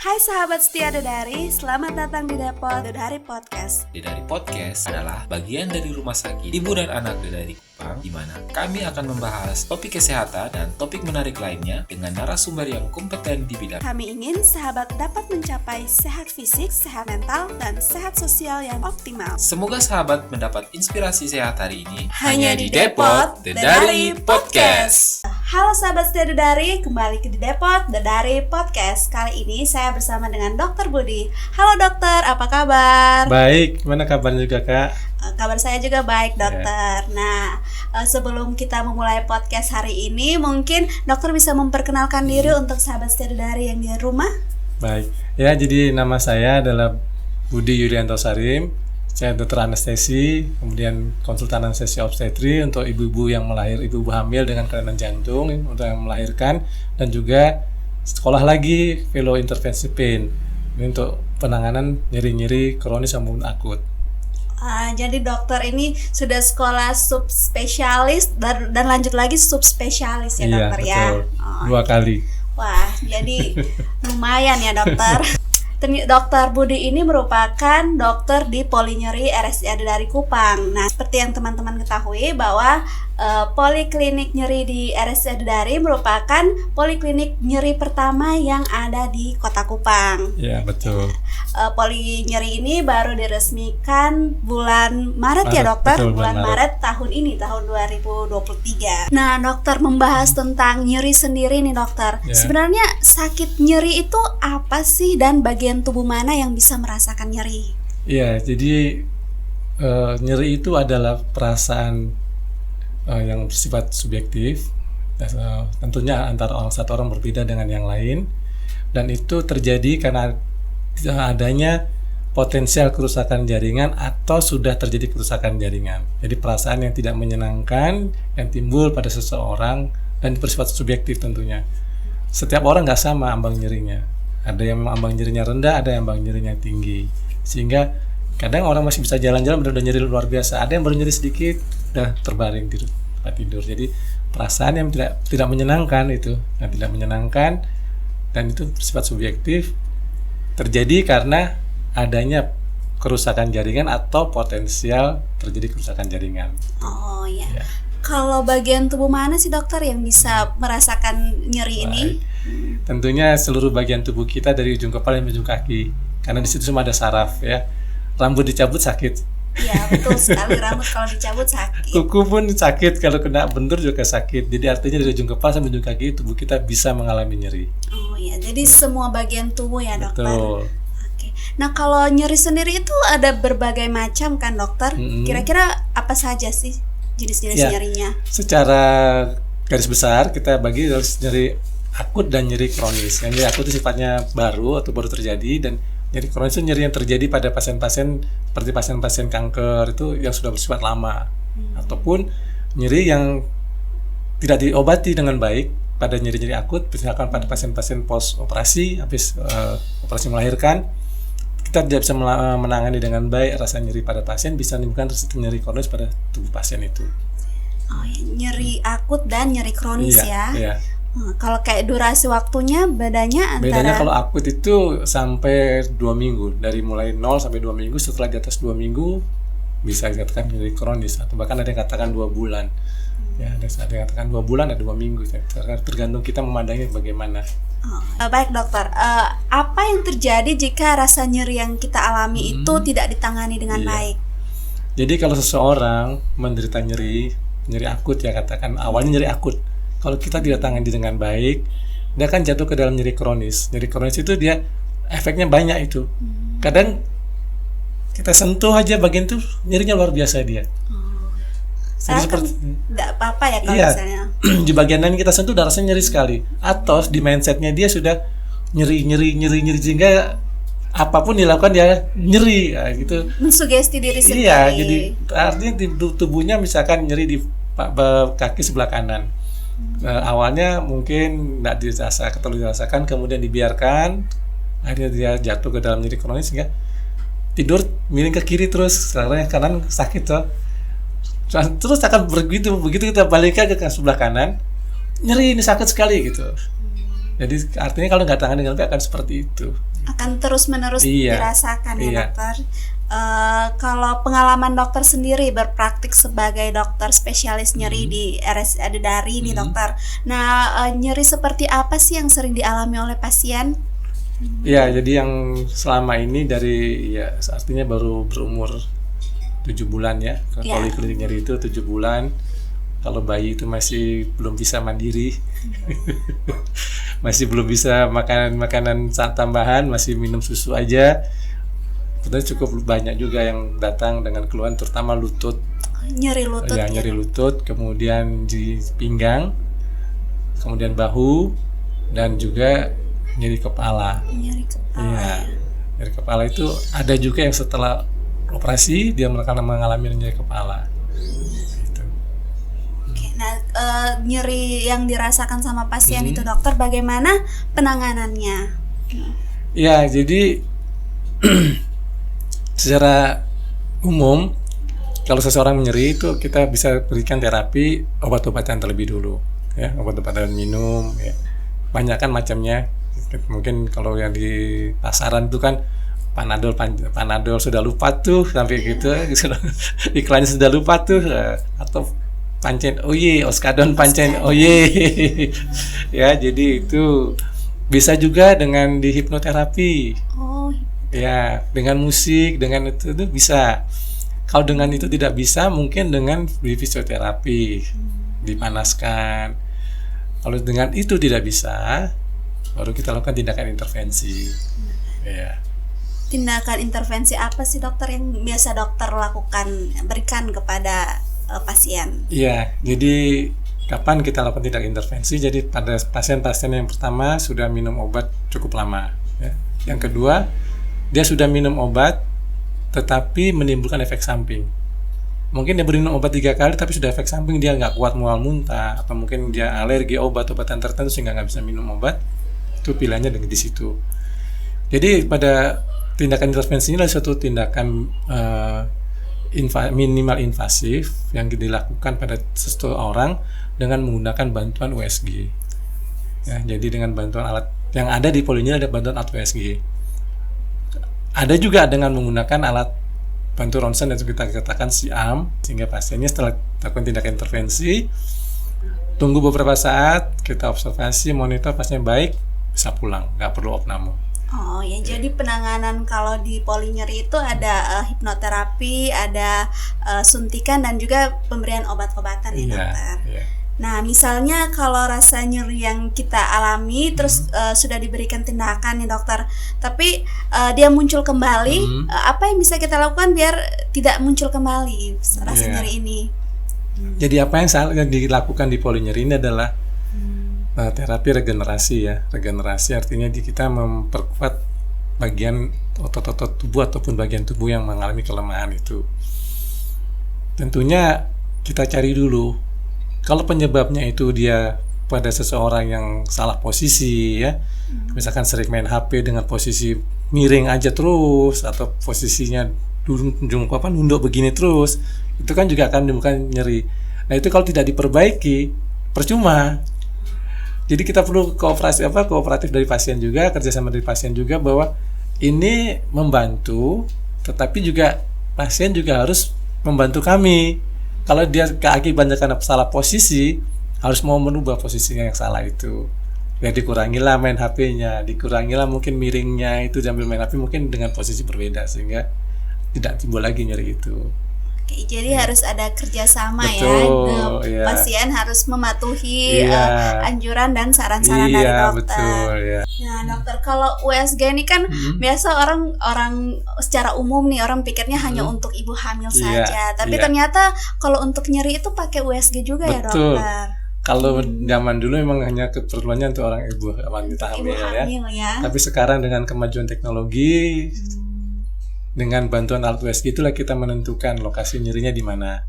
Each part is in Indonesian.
Hai sahabat setia Dedari, selamat datang di Depot Dedari Podcast. Dedari Podcast adalah bagian dari rumah sakit ibu dan anak Dedari Kupang, di mana kami akan membahas topik kesehatan dan topik menarik lainnya dengan narasumber yang kompeten di bidang. Kami ingin sahabat dapat mencapai sehat fisik, sehat mental, dan sehat sosial yang optimal. Semoga sahabat mendapat inspirasi sehat hari ini hanya di Depot Dedari Podcast. Halo sahabat setia Dedari, kembali ke di Depot Dedari Podcast. Kali ini saya bersama dengan Dr. Budi. Halo dokter, apa kabar? Baik, gimana kabarnya juga kak? Kabar saya juga baik dokter. Nah, sebelum kita memulai podcast hari ini, mungkin dokter bisa memperkenalkan diri untuk sahabat setia Dedari yang di rumah. Baik, ya jadi nama saya adalah Budi Yulianto Sarim. Saya dokter anestesi, kemudian konsultan anestesi obstetri untuk ibu-ibu yang ibu-ibu hamil dengan kelainan jantung untuk yang melahirkan, dan juga sekolah lagi fellow intervensi pain ini untuk penanganan nyeri-nyeri kronis maupun akut. Jadi dokter ini sudah sekolah subspesialis dan lanjut lagi subspesialis ya dokter ya. Betul. 2 kali. Wah, jadi lumayan ya dokter. Dokter Budi ini merupakan dokter di Polinyeri RSUD Dedari Kupang. Nah, seperti yang teman-teman ketahui bahwa poliklinik nyeri di RSUD Dedari merupakan poliklinik nyeri pertama yang ada di Kota Kupang. Ya, betul. Polinyeri ini baru diresmikan bulan Maret ya dokter? Betul, bulan Maret tahun ini, tahun 2023. Nah, dokter membahas tentang nyeri sendiri nih dokter. Ya. Sebenarnya sakit nyeri itu apa sih dan bagian tubuh mana yang bisa merasakan nyeri? Iya, jadi nyeri itu adalah perasaan yang bersifat subjektif. Tentunya antara satu orang berbeda dengan yang lain, dan itu terjadi karena adanya potensial kerusakan jaringan atau sudah terjadi kerusakan jaringan. Jadi perasaan yang tidak menyenangkan yang timbul pada seseorang dan bersifat subjektif tentunya. Setiap orang nggak sama ambang nyerinya. Ada yang ambang nyerinya rendah, ada yang ambang nyerinya tinggi. Sehingga kadang orang masih bisa jalan-jalan udah nyeri luar biasa. Ada yang baru nyeri sedikit udah terbaring di tempat tidur. Jadi perasaan yang tidak menyenangkan itu, yang tidak menyenangkan dan itu bersifat subjektif, terjadi karena adanya kerusakan jaringan atau potensial terjadi kerusakan jaringan. Oh iya. Ya. Kalau bagian tubuh mana sih dokter yang bisa merasakan nyeri ini? Tentunya seluruh bagian tubuh kita dari ujung kepala dan ujung kaki, karena di situ semua ada saraf ya. Rambut dicabut sakit. Iya betul sekali, rambut kalau dicabut sakit. Kuku pun sakit, kalau kena bentur juga sakit. Jadi artinya dari ujung kepala sampai ujung kaki tubuh kita bisa mengalami nyeri. Oh iya, jadi semua bagian tubuh ya dokter. Betul. Oke. Nah kalau nyeri sendiri itu ada berbagai macam kan dokter? Kira-kira apa saja sih jenis-jenis nyerinya? Secara garis besar kita bagi nyeri akut dan nyeri kronis. Yang nyeri akut itu sifatnya baru atau baru terjadi, dan nyeri kronis itu nyeri yang terjadi pada pasien-pasien seperti pasien-pasien kanker itu yang sudah bersifat lama, ataupun nyeri yang tidak diobati dengan baik pada nyeri-nyeri akut, misalkan pada pasien-pasien post operasi habis operasi melahirkan, kita tidak bisa menangani dengan baik rasa nyeri pada pasien, bisa menimbulkan nyeri kronis pada tubuh pasien itu. Oh, nyeri akut dan nyeri kronis ya. Iya. Kalau kayak durasi waktunya bedanya kalau akut itu sampai 2 minggu, dari mulai 0 sampai 2 minggu. Setelah di atas 2 minggu bisa dikatakan nyeri kronis, atau bahkan ada yang katakan 2 bulan. Ya, ada yang katakan 2 bulan, ada 2 minggu. Tergantung kita memandangnya bagaimana. Baik dokter, apa yang terjadi jika rasa nyeri yang kita alami itu tidak ditangani dengan baik? Jadi kalau seseorang menderita nyeri akut ya, katakan awalnya nyeri akut, kalau kita tidak tangani dengan baik, dia akan jatuh ke dalam nyeri kronis. Nyeri kronis itu dia efeknya banyak itu. Kadang kita sentuh aja bagian itu nyerinya luar biasa dia. Saya kan tidak apa-apa ya kalau misalnya di bagian lain kita sentuh udah rasanya nyeri sekali. Atau di mindsetnya dia sudah nyeri sehingga apapun dilakukan dia nyeri gitu. Mensugesti diri sendiri. Iya, jadi artinya di tubuhnya misalkan nyeri di kaki sebelah kanan. Awalnya mungkin tidak dirasakan, kemudian dibiarkan, akhirnya dia jatuh ke dalam nyeri kronis sehingga tidur miring ke kiri terus, karena kanan sakit toh. Terus akan begitu kita balikkan ke sebelah kanan, nyeri ini sakit sekali gitu. Jadi artinya kalau nggak tangani dengan baik akan seperti itu. akan terus-menerus Iya, dirasakan ya iya. dokter. Kalau pengalaman dokter sendiri berpraktik sebagai dokter spesialis nyeri di RSUD Dari nih dokter. Nah, nyeri seperti apa sih yang sering dialami oleh pasien? Ya, jadi yang selama ini dari ya artinya baru berumur 7 bulan ya. Ya. Poliklinik nyeri itu 7 bulan. Kalau bayi itu masih belum bisa mandiri. Masih belum bisa makan makanan tambahan, masih minum susu aja. Sebenarnya cukup banyak juga yang datang dengan keluhan terutama lutut. Nyeri lutut. Ya, nyeri lutut, kemudian di pinggang, kemudian bahu, dan juga nyeri kepala. Nyeri kepala. Iya, nyeri kepala itu ada juga yang setelah operasi dia mengalami nyeri kepala. Gitu. Oke, nah nyeri yang dirasakan sama pasien itu dokter, bagaimana penanganannya? Ya, jadi secara umum kalau seseorang nyeri itu kita bisa berikan terapi obat-obatan terlebih dulu, ya, obat-obatan minum, ya. Banyak kan macamnya. Mungkin kalau yang di pasaran itu kan Panadol sudah lupa tuh sampai gitu, iklannya sudah lupa tuh, atau pancen oye, Oskadon pancen oye. Ya, jadi itu bisa juga dengan di hipnoterapi. Oh, Ya, dengan musik, dengan itu bisa. Kalau dengan itu tidak bisa, mungkin dengan di fisioterapi, dipanaskan. Kalau dengan itu tidak bisa, baru kita lakukan tindakan intervensi. Ya. tindakan intervensi apa sih dokter yang biasa dokter lakukan, berikan kepada pasien? Iya, jadi kapan kita lakukan tindakan intervensi? Jadi pada pasien-pasien yang pertama sudah minum obat cukup lama. Ya. Yang kedua, dia sudah minum obat tetapi menimbulkan efek samping. Mungkin dia minum obat 3 kali tapi sudah efek samping, dia nggak kuat mual muntah, atau mungkin dia alergi obat-obatan tertentu sehingga nggak bisa minum obat. Itu pilihannya di situ. Jadi pada tindakan intervensi ini adalah suatu tindakan minimal invasif yang dilakukan pada seseorang dengan menggunakan bantuan USG. Ya, jadi dengan bantuan alat yang ada di polinya ada bantuan alat USG. Ada juga dengan menggunakan alat bantu ronsen yang kita katakan siam, sehingga pasiennya setelah lakukan tindakan intervensi tunggu beberapa saat, kita observasi, monitor pasien baik, bisa pulang, nggak perlu opname. Oh ya, jadi penanganan kalau di polinyeri itu ada hipnoterapi, ada suntikan dan juga pemberian obat-obatan ya dokter. Iya. Nah, misalnya kalau rasa nyeri yang kita alami terus sudah diberikan tindakan nih dokter, tapi dia muncul kembali, apa yang bisa kita lakukan biar tidak muncul kembali rasa nyeri ini? Jadi apa yang dilakukan di polinyeri ini adalah terapi regenerasi ya. Regenerasi artinya kita memperkuat bagian otot-otot tubuh ataupun bagian tubuh yang mengalami kelemahan itu. Tentunya kita cari dulu. Kalau penyebabnya itu dia pada seseorang yang salah posisi ya, misalkan sering main HP dengan posisi miring aja terus, atau posisinya nunduk begini terus, itu kan juga akan menimbulkan nyeri. Nah itu kalau tidak diperbaiki percuma. Jadi kita perlu kooperatif dari pasien juga, kerjasama dari pasien juga, bahwa ini membantu, tetapi juga pasien juga harus membantu kami. Kalau dia keakibatnya karena salah posisi, harus mau merubah posisinya yang salah itu. Ya dikurangilah main HP-nya, dikurangilah mungkin miringnya itu sambil main HP mungkin dengan posisi berbeda sehingga tidak timbul lagi nyeri itu. Oke, jadi harus ada kerjasama. Betul, ya. Pasien harus mematuhi anjuran dan saran-saran dari dokter. Betul, ya. Nah dokter, kalau USG ini kan biasa orang secara umum nih orang pikirnya hanya untuk ibu hamil saja, tapi ternyata kalau untuk nyeri itu pakai USG juga. Betul. Ya dokter. Kalau zaman dulu memang hanya keperluannya untuk orang ibu wanita hamil ya. Tapi sekarang dengan kemajuan teknologi, dengan bantuan alat USG itulah kita menentukan lokasi nyerinya di mana.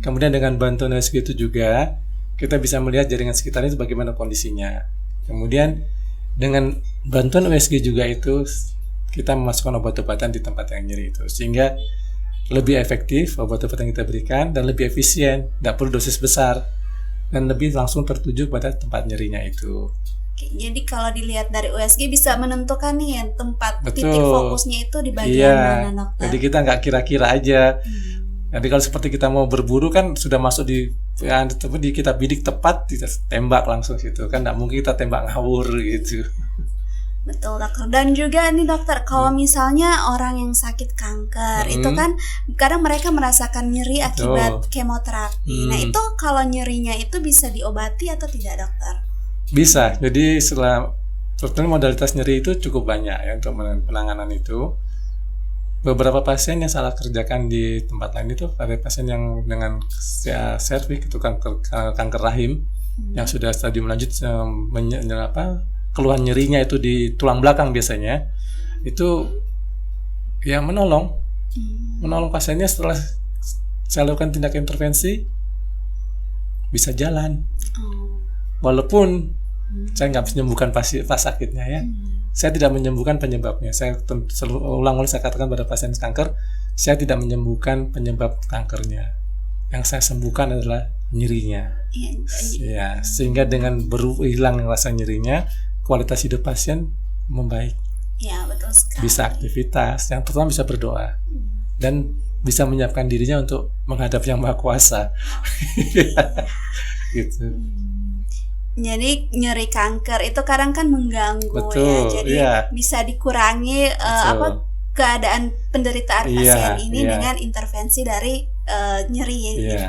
Kemudian dengan bantuan USG itu juga kita bisa melihat jaringan sekitarnya itu bagaimana kondisinya. Kemudian dengan bantuan USG juga itu kita memasukkan obat-obatan di tempat yang nyeri itu, sehingga lebih efektif obat-obatan yang kita berikan dan lebih efisien, tidak perlu dosis besar dan lebih langsung tertuju pada tempat nyerinya itu. Oke, jadi kalau dilihat dari USG bisa menentukan nih yang tempat Betul. titik fokusnya itu di bagian Iya. mana, dokter? Jadi kita nggak kira-kira aja. Jadi kalau seperti kita mau berburu kan sudah masuk di kita bidik tepat, kita tembak langsung gitu kan, nggak mungkin kita tembak ngawur gitu. Betul, dokter. Dan juga nih dokter, kalau misalnya orang yang sakit kanker itu kan kadang mereka merasakan nyeri akibat kemoterapi. Nah itu kalau nyerinya itu bisa diobati atau tidak, dokter? Bisa. Jadi sebetulnya modalitas nyeri itu cukup banyak ya untuk penanganan itu. Beberapa pasien yang salah kerjakan di tempat lain itu ada pasien yang dengan serviks itu kanker rahim yang sudah stadium lanjut, keluhan nyerinya itu di tulang belakang biasanya, itu ya menolong pasiennya setelah saya lakukan tindak intervensi bisa jalan, walaupun saya nggak menyembuhkan pas sakitnya ya. Saya tidak menyembuhkan penyebabnya. Saya ulang-ulang saya katakan pada pasien kanker, saya tidak menyembuhkan penyebab kankernya. Yang saya sembuhkan adalah nyerinya. Ya, sehingga dengan hilang rasa nyerinya, kualitas hidup pasien membaik. Ya, betul sekali. Bisa aktivitas, yang terutama bisa berdoa. Dan bisa menyiapkan dirinya untuk menghadap Yang Maha Kuasa. Gitu. Jadi nyeri kanker itu kadang kan mengganggu. Betul, ya. Jadi iya. bisa dikurangi keadaan penderitaan pasien ini dengan intervensi dari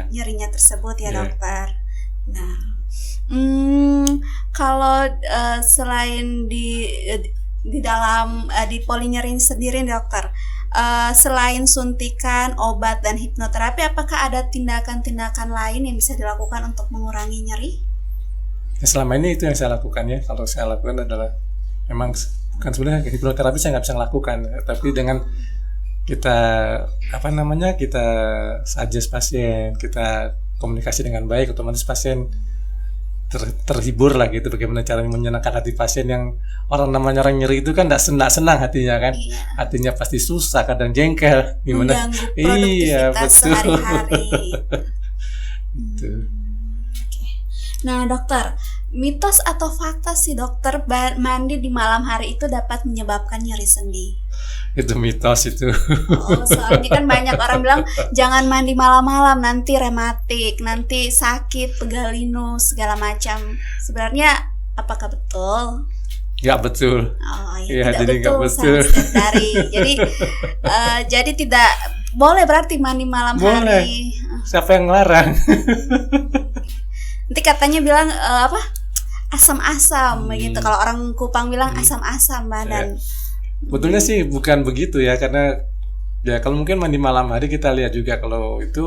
nyerinya tersebut ya, dokter. Nah, kalau selain di dalam di polinyeri sendiri, dokter, selain suntikan, obat dan hipnoterapi, apakah ada tindakan-tindakan lain yang bisa dilakukan untuk mengurangi nyeri? Ya, selama ini itu yang saya lakukan ya. Kalau saya lakukan adalah memang bukan sebenarnya hipnoterapi saya nggak bisa lakukan, tapi dengan kita kita suggest pasien, kita komunikasi dengan baik, otomatis pasien terhibur lah gitu. Bagaimana caranya menyenangkan hati pasien yang orang nyeri itu kan tidak senang hatinya kan. Hatinya pasti susah, kadang jengkel, gimana? Mengganggu produktivitas sehari-hari. Gitu. Nah, dokter, mitos atau fakta sih, dokter, mandi di malam hari itu dapat menyebabkan nyeri sendi? Itu mitos itu. Soalnya kan banyak orang bilang jangan mandi malam-malam, nanti rematik, nanti sakit, pegalinu, segala macam. Sebenarnya apakah betul? Nggak betul. Tidak jadi betul. Jadi tidak boleh berarti mandi malam hari. Siapa yang ngelarang? Nanti katanya bilang asam-asam begitu. Kalau orang Kupang bilang asam-asam badan. Betulnya sih bukan begitu ya, karena ya kalau mungkin mandi malam hari kita lihat juga kalau itu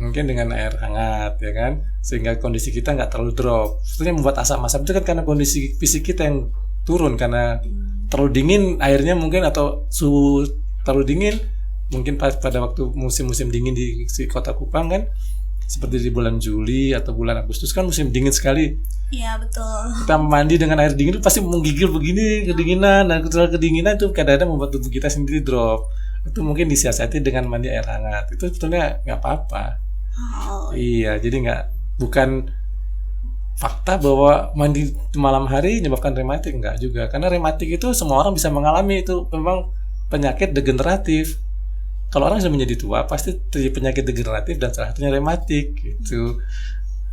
mungkin dengan air hangat ya kan, sehingga kondisi kita nggak terlalu drop. Sebetulnya membuat asam-asam itu kan karena kondisi fisik kita yang turun, karena terlalu dingin airnya mungkin, atau suhu terlalu dingin mungkin pada waktu musim-musim dingin di kota Kupang kan, seperti di bulan Juli atau bulan Agustus kan musim dingin sekali. Iya, betul. Kita mandi dengan air dingin itu pasti menggigil begini, kedinginan, dan kedinginan itu kadang-kadang membuat tubuh kita sendiri drop. Itu mungkin disiasati dengan mandi air hangat. Itu sebetulnya nggak apa-apa. Iya, jadi bukan fakta bahwa mandi malam hari menyebabkan rematik, enggak juga. Karena rematik itu semua orang bisa mengalami, itu memang penyakit degeneratif. Kalau orang sudah menjadi tua pasti terjadi penyakit degeneratif dan salah satunya rematik gitu.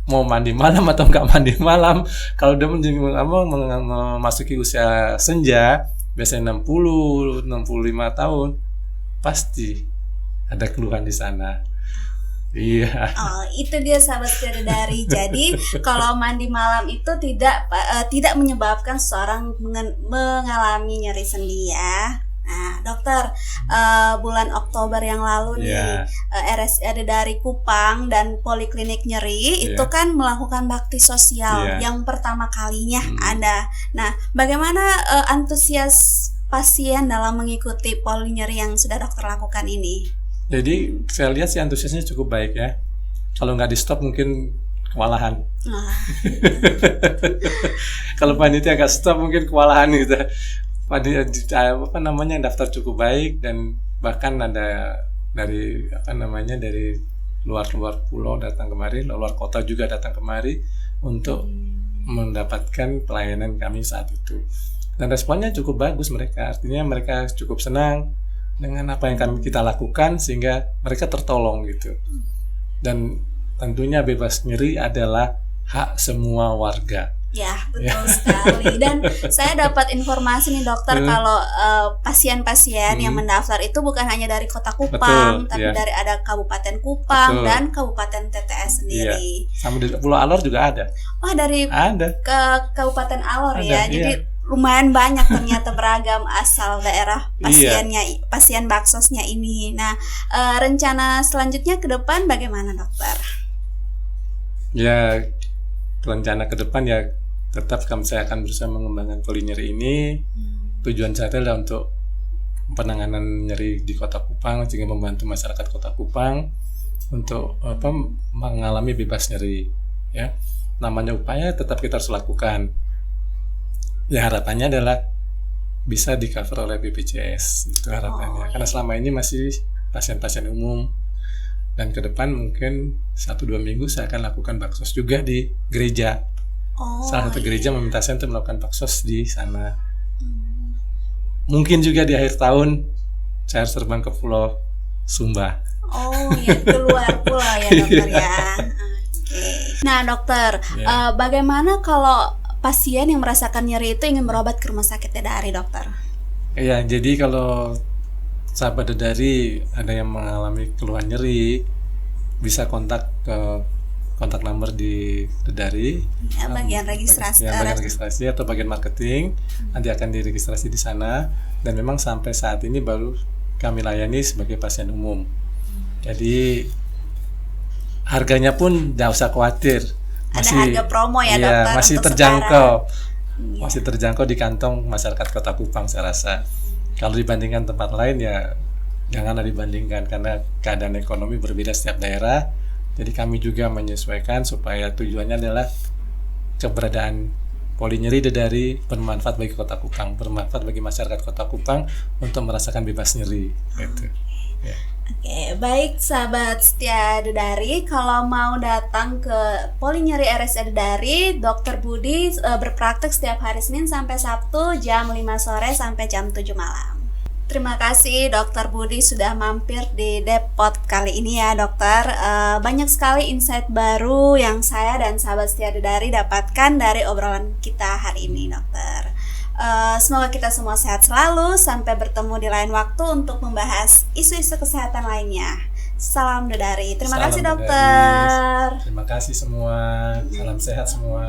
Mau mandi malam atau nggak mandi malam, kalau udah memasuki usia senja, biasanya 60-65 tahun, pasti ada keluhan di sana. Iya. Itu dia sahabat Bidadari. Jadi kalau mandi malam itu tidak menyebabkan seseorang mengalami nyeri sendi ya. Nah, dokter, bulan Oktober yang lalu nih, RSUD dari Kupang dan Poliklinik Nyeri itu kan melakukan bakti sosial yang pertama kalinya ada. Nah, bagaimana antusias pasien dalam mengikuti poli nyeri yang sudah dokter lakukan ini? Jadi saya lihat sih antusiasnya cukup baik ya. Kalau nggak di stop mungkin kewalahan. Kalau panitia nggak stop mungkin kewalahan gitu. Yang daftar cukup baik, dan bahkan ada dari luar pulau datang kemari, luar kota juga datang kemari untuk mendapatkan pelayanan kami saat itu. Dan responnya cukup bagus mereka, artinya mereka cukup senang dengan apa yang kita lakukan sehingga mereka tertolong gitu. Dan tentunya bebas nyeri adalah hak semua warga. Ya, betul sekali. Dan saya dapat informasi nih dokter kalau pasien-pasien yang mendaftar itu bukan hanya dari Kota Kupang, tapi dari ada Kabupaten Kupang dan Kabupaten TTS sendiri. Sama di Pulau Alor juga ada. Wah, dari ke Kabupaten Alor ya. Jadi lumayan banyak ternyata beragam asal daerah pasiennya, pasien baksosnya ini. Nah, rencana selanjutnya ke depan bagaimana dokter? Ya, rencana ke depan ya tetap saya akan berusaha mengembangkan polinyeri ini. Tujuan saya adalah untuk penanganan nyeri di Kota Kupang, sehingga membantu masyarakat Kota Kupang untuk mengalami bebas nyeri. Ya, namanya upaya tetap kita harus lakukan. Ya, harapannya adalah bisa di cover oleh BPJS, itu harapannya. Karena selama ini masih pasien-pasien umum. Dan ke depan mungkin 1-2 minggu saya akan lakukan baksos juga di gereja. Salah satu gereja meminta saya untuk melakukan baksos di sana. Mungkin juga di akhir tahun saya harus terbang ke Pulau Sumba. Oh ya, keluar pulau ya dokter ya. Nah dokter, bagaimana kalau pasien yang merasakan nyeri itu ingin berobat ke rumah sakit Dedari dokter? Iya, jadi kalau sahabat Dedari ada yang mengalami keluhan nyeri, bisa kontak ke kontak nomor di Dedari, bagian registrasi, bagian registrasi atau bagian marketing, nanti akan diregistrasi di sana. Dan memang sampai saat ini baru kami layani sebagai pasien umum. Jadi harganya pun tidak usah khawatir, masih ada harga promo ya dokter, masih terjangkau, masih terjangkau di kantong masyarakat Kota Kupang saya rasa. Kalau dibandingkan tempat lain ya janganlah dibandingkan, karena keadaan ekonomi berbeda setiap daerah. Jadi kami juga menyesuaikan supaya tujuannya adalah keberadaan polinyeri Dedari bermanfaat bagi Kota Kupang, bermanfaat bagi masyarakat Kota Kupang untuk merasakan bebas nyeri. Gitu. Ya. Oke, baik sahabat setia Dedari, kalau mau datang ke polinyeri RSUD Dedari, Dr. Budi berpraktek setiap hari Senin sampai Sabtu jam 5 sore sampai jam 7 malam. Terima kasih Dr. Budi sudah mampir di Depot kali ini ya dokter. Banyak sekali insight baru yang saya dan sahabat setia Dedari dapatkan dari obrolan kita hari ini dokter. Semoga kita semua sehat selalu. Sampai bertemu di lain waktu untuk membahas isu-isu kesehatan lainnya. Salam Dedari. Terima kasih dokter. Terima kasih semua. Salam sehat semua.